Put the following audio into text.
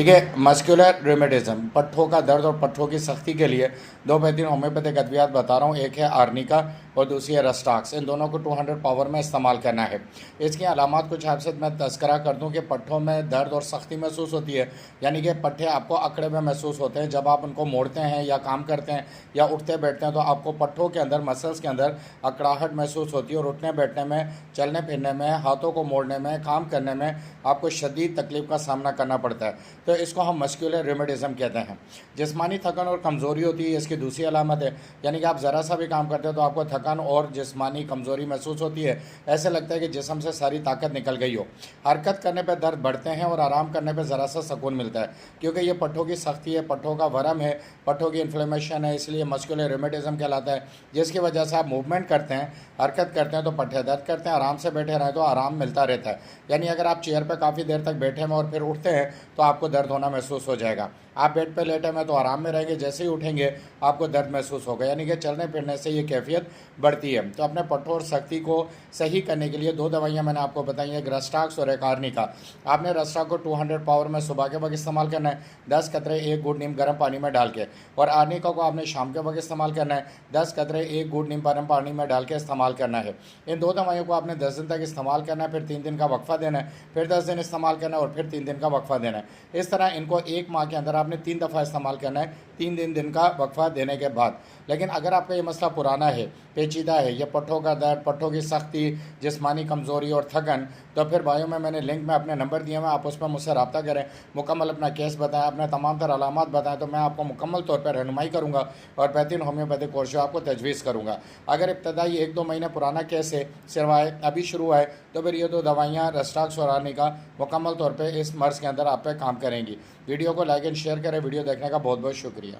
देखिए, muscular rheumatism पट्ठों का दर्द और पट्ठों की सख्ती के लिए दो बेहतरीन होम्योपैथिक अद्वियात बता रहा हूँ। एक है आर्निका और दूसरी है रस्टाक्स। इन दोनों को 200 पावर में इस्तेमाल करना है। इसकी अलामात कुछ आपसे मैं तस्करा कर दूँ कि पट्ठों में दर्द और सख्ती महसूस होती है, यानी कि पट्ठे आपको अकड़े में महसूस होते हैं जब आप उनको मोड़ते हैं या काम करते हैं या उठते बैठते हैं, तो आपको पट्ठों के अंदर मसल्स के अंदर अकड़ाहट महसूस होती है और उठने बैठने में, चलने फिरने में, हाथों को मोड़ने में, काम करने में आपको शदीद तकलीफ का सामना करना पड़ता है। तो इसको हम मस्कुलर रूमेटिज्म कहते हैं। जिस्मानी थकन और कमज़ोरी होती है इसकी दूसरी अलामत है, यानी कि आप ज़रा सा भी काम करते हो तो आपको थकन और जिस्मानी कमज़ोरी महसूस होती है। ऐसे लगता है कि जिस्म से सारी ताकत निकल गई हो। हरकत करने पर दर्द बढ़ते हैं और आराम करने पर ज़रा सा सुकून मिलता है, क्योंकि ये पट्ठों की सख्ती है, पट्ठों का वरम है, पट्ठों की इन्फ्लेमेशन है, इसलिए मस्कुलर रूमेटिज्म कहलाता है। जिसकी वजह से आप मूवमेंट करते हैं, हरकत करते हैं तो पट्ठे दर्द करते हैं, आराम से बैठे रहें तो आराम मिलता रहता है। यानी अगर आप चेयर पर काफ़ी देर तक बैठे हैं और फिर उठते हैं तो आपको दर्द होना महसूस हो जाएगा। आप बेड पे लेटे हैं तो आराम में रहेंगे, जैसे ही उठेंगे आपको दर्द महसूस होगा, यानी कि चलने फिरने से ये कैफियत बढ़ती है। तो अपने पट्ठों और सख्ती को सही करने के लिए दो दवाइयाँ मैंने आपको बताई हैं, एक रस्टाक्स और एक आर्निका। आपने रस्टाक्स को 200 पावर में सुबह के वक्त इस्तेमाल करना है, 10 कतरे 1 गुड़ नीम गर्म पानी में डाल के, और आर्निका को आपने शाम के वक्त इस्तेमाल करना है, 10 कतरे 1 गुड़ नीम गर्म पानी में डाल के इस्तेमाल करना है। इन दो दवाइयों को आपने 10 दिन तक इस्तेमाल करना है, फिर 3 दिन का वक्फा देना है, फिर 10 दिन इस्तेमाल करना है और फिर 3 दिन का वक्फा देना है। इस तरह इनको 1 माह के अंदर आपने 3 दफ़ा इस्तेमाल करना है, 3 दिन का वक्फा देने के बाद। लेकिन अगर आपका ये मसला पुराना है, पेचीदा है, ये पट्ठों का दर्द, पट्ठों की सख्ती, जिस्मानी कमज़ोरी और थकन, तो फिर बायो में मैंने लिंक में अपने नंबर दिए हुए, आप उस पर मुझसे रब्ता करें, मुकम्मल अपना केस बताएं, अपने तमाम तर अलामात बताएं, तो मैं आपको मुकम्मल तौर पर रहनुमाई करूँगा और बेहतरीन होम्योपैथिक कोर्स आपको तजवीज़ करूँगा। अगर इब्तदाई 1-2 महीने पुराना केस है, सिरवाए अभी शुरू है, तो फिर ये दो दवाइयाँ रस्टाक्स और आर्निका मुकम्मल तौर पर इस मर्ज़ के अंदर आप पे काम करेंगी। वीडियो को लाइक एंड शेयर करें। वीडियो देखने का बहुत बहुत शुक्रिया।